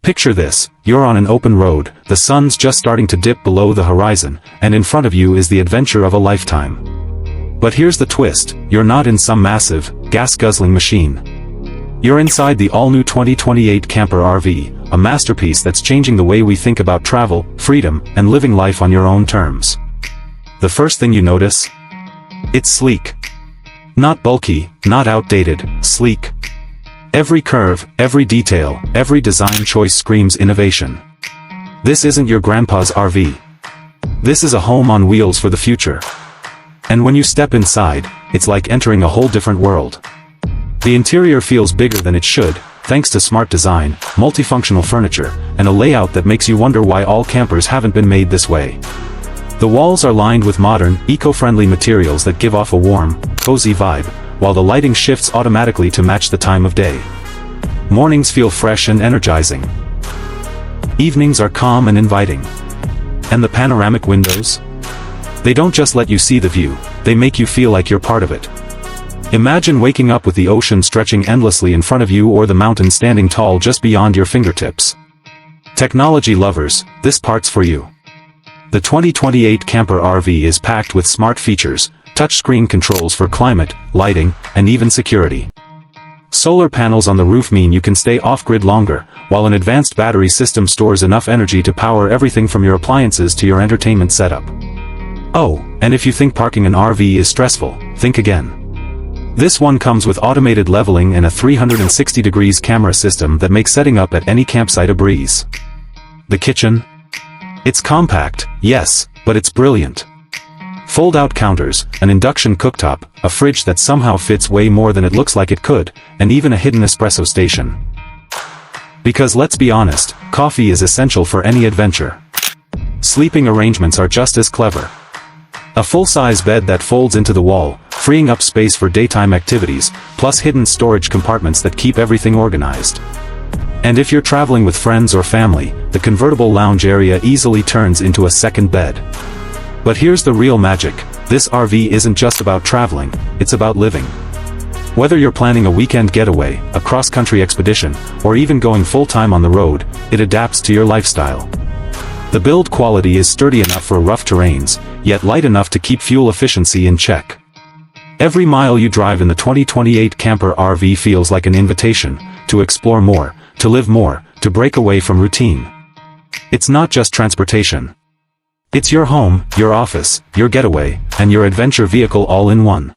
Picture this, you're on an open road, the sun's just starting to dip below the horizon, and in front of you is the adventure of a lifetime. But here's the twist, you're not in some massive, gas-guzzling machine. You're inside the all-new 2028 Camper RV, a masterpiece that's changing the way we think about travel, freedom, and living life on your own terms. The first thing you notice? It's sleek. Not bulky, not outdated, sleek. Every curve, every detail, every design choice screams innovation. This isn't your grandpa's RV. This is a home on wheels for the future. And when you step inside, it's like entering a whole different world. The interior feels bigger than it should, thanks to smart design, multifunctional furniture, and a layout that makes you wonder why all campers haven't been made this way. The walls are lined with modern, eco-friendly materials that give off a warm, cozy vibe, while the lighting shifts automatically to match the time of day. Mornings feel fresh and energizing. Evenings are calm and inviting. And the panoramic windows? They don't just let you see the view, they make you feel like you're part of it. Imagine waking up with the ocean stretching endlessly in front of you or the mountains standing tall just beyond your fingertips. Technology lovers, this part's for you. The 2028 Camper RV is packed with smart features, touchscreen controls for climate, lighting, and even security. Solar panels on the roof mean you can stay off-grid longer, while an advanced battery system stores enough energy to power everything from your appliances to your entertainment setup. Oh, and if you think parking an RV is stressful, think again. This one comes with automated leveling and a 360 degrees camera system that makes setting up at any campsite a breeze. The kitchen? It's compact, yes, but it's brilliant. Fold-out counters, an induction cooktop, a fridge that somehow fits way more than it looks like it could, and even a hidden espresso station. Because let's be honest, coffee is essential for any adventure. Sleeping arrangements are just as clever. A full-size bed that folds into the wall, freeing up space for daytime activities, plus hidden storage compartments that keep everything organized. And if you're traveling with friends or family, the convertible lounge area easily turns into a second bed. But here's the real magic, this RV isn't just about traveling, it's about living. Whether you're planning a weekend getaway, a cross-country expedition, or even going full-time on the road, it adapts to your lifestyle. The build quality is sturdy enough for rough terrains, yet light enough to keep fuel efficiency in check. Every mile you drive in the 2028 Camper RV feels like an invitation to explore more, to live more, to break away from routine. It's not just transportation. It's your home, your office, your getaway, and your adventure vehicle all in one.